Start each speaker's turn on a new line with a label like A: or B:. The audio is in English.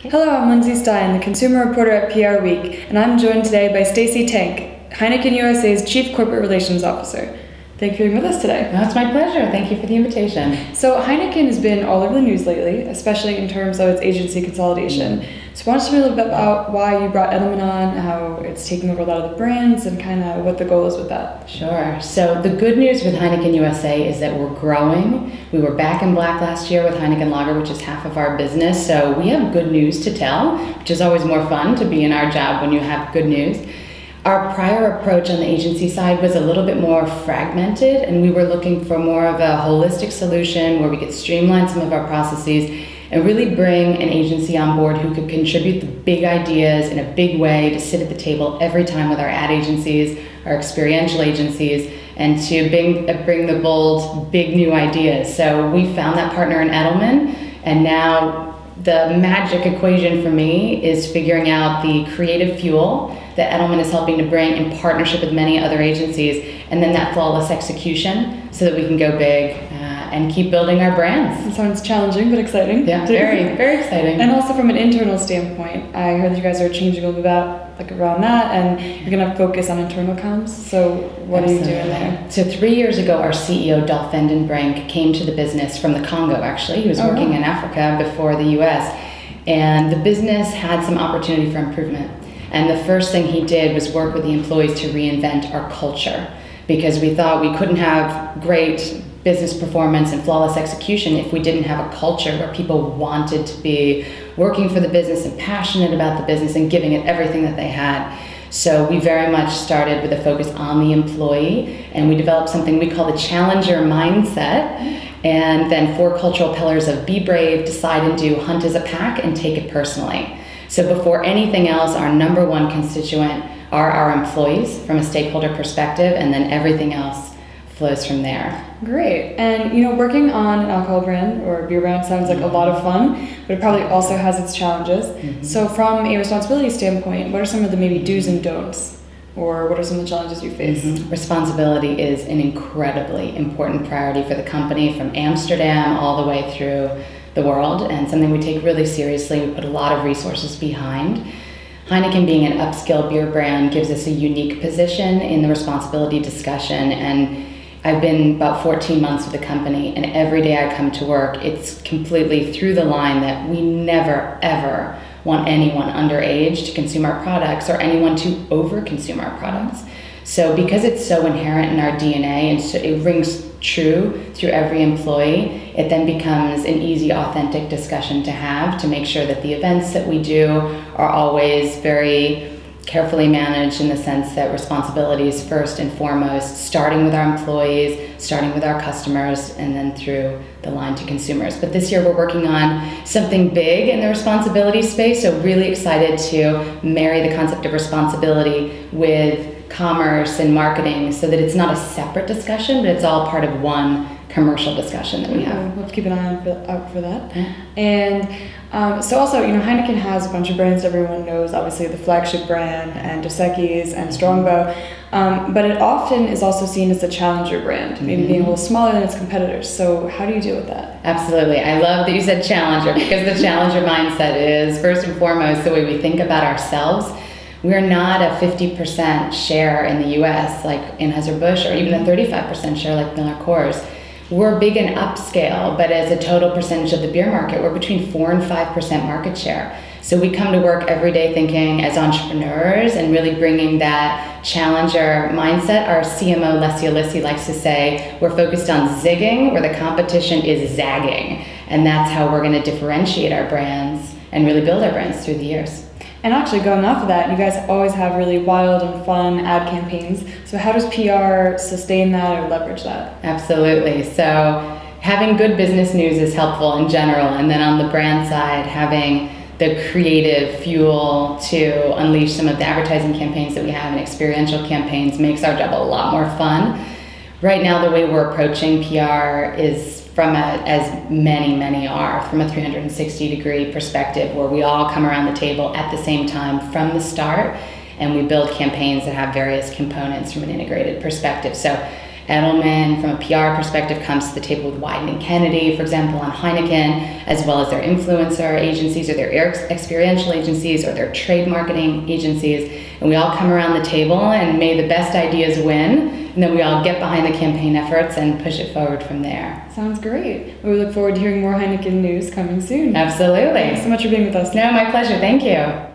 A: Hello, I'm Lindsay Stein, the consumer reporter at PRWeek, and I'm joined today by Stacey Tank, Heineken USA's Chief Corporate Relations Officer. Thank you for being with us today.
B: That's my pleasure. Thank you for the invitation.
A: So Heineken has been all over the news lately, especially in terms of its agency consolidation. So I want to tell you a little bit about why you brought Edelman on, how it's taking over a lot of the brands, and kind of what the goal is with that.
B: Sure. So the good news with Heineken USA is that we're growing. We were back in black last year with Heineken Lager, which is half of our business. So we have good news to tell, which is always more fun to be in our job when you have good news. Our prior approach on the agency side was a little bit more fragmented, and we were looking for more of a holistic solution where we could streamline some of our processes and really bring an agency on board who could contribute the big ideas in a big way to sit at the table every time with our ad agencies, our experiential agencies, and to bring the bold, big new ideas. So we found that partner in Edelman, and now the magic equation for me is figuring out the creative fuel that Edelman is helping to bring in partnership with many other agencies, and then that flawless execution so that we can go big and keep building our brands.
A: It sounds challenging, but exciting.
B: Yeah, very, very exciting.
A: And also from an internal standpoint, I heard that you guys are changing a little bit around that, and you're going to focus on internal comms. So what
B: Absolutely.
A: Are you doing there?
B: So 3 years ago, our CEO, Dolph Vandenbrink, came to the business from the Congo, actually. He was working in Africa before the US, and the business had some opportunity for improvement. And the first thing he did was work with the employees to reinvent our culture, because we thought we couldn't have great business performance and flawless execution if we didn't have a culture where people wanted to be working for the business and passionate about the business and giving it everything that they had. So we very much started with a focus on the employee, and we developed something we call the challenger mindset, and then 4 cultural pillars of be brave, decide and do, hunt as a pack, and take it personally. So before anything else, our number one constituent are our employees from a stakeholder perspective, and then everything else flows from there.
A: Great. And working on an alcohol brand or beer brand sounds like a lot of fun, but it probably also has its challenges. So from a responsibility standpoint, what are some of the maybe do's and don'ts? Or what are some of the challenges you face?
B: Responsibility is an incredibly important priority for the company, from Amsterdam all the way through the world, and something we take really seriously. We put a lot of resources behind. Heineken, being an upscale beer brand, gives us a unique position in the responsibility discussion, and I've been about 14 months with the company, and every day I come to work, it's completely through the line that we never, ever want anyone underage to consume our products or anyone to over-consume our products. So because it's so inherent in our DNA and so it rings true through every employee, it then becomes an easy, authentic discussion to have to make sure that the events that we do are always very carefully managed, in the sense that responsibility is first and foremost, starting with our employees, starting with our customers, and then through the line to consumers. But this year we're working on something big in the responsibility space, so really excited to marry the concept of responsibility with commerce and marketing so that it's not a separate discussion, but it's all part of one commercial discussion that we have.
A: We'll keep an eye out for that. And so also, Heineken has a bunch of brands everyone knows, obviously the flagship brand and Dos Equis and Strongbow, but it often is also seen as a challenger brand, maybe being a little smaller than its competitors. So how do you deal with that?
B: Absolutely. I love that you said challenger, because the challenger mindset is first and foremost the way we think about ourselves. We're not a 50% share in the US like Anheuser-Busch, or even a 35% share like Miller Coors. We're big and upscale, but as a total percentage of the beer market, we're between 4 and 5% market share. So we come to work every day thinking as entrepreneurs and really bringing that challenger mindset. Our CMO, Leslie Alissi, likes to say, we're focused on zigging where the competition is zagging. And that's how we're going to differentiate our brands and really build our brands through the years.
A: And actually, going off of that, you guys always have really wild and fun ad campaigns. So how does PR sustain that or leverage that?
B: Absolutely. So having good business news is helpful in general. And then on the brand side, having the creative fuel to unleash some of the advertising campaigns that we have and experiential campaigns makes our job a lot more fun. Right now, the way we're approaching PR is as many are, from a 360-degree perspective, where we all come around the table at the same time from the start, and we build campaigns that have various components from an integrated perspective. So Edelman, from a PR perspective, comes to the table with Wyden and Kennedy, for example, on Heineken, as well as their influencer agencies or their experiential agencies or their trade marketing agencies. And we all come around the table and may the best ideas win. And then we all get behind the campaign efforts and push it forward from there.
A: Sounds great. We look forward to hearing more Heineken news coming soon.
B: Absolutely.
A: Thanks so much for being with us.
B: No, my pleasure. Thank you.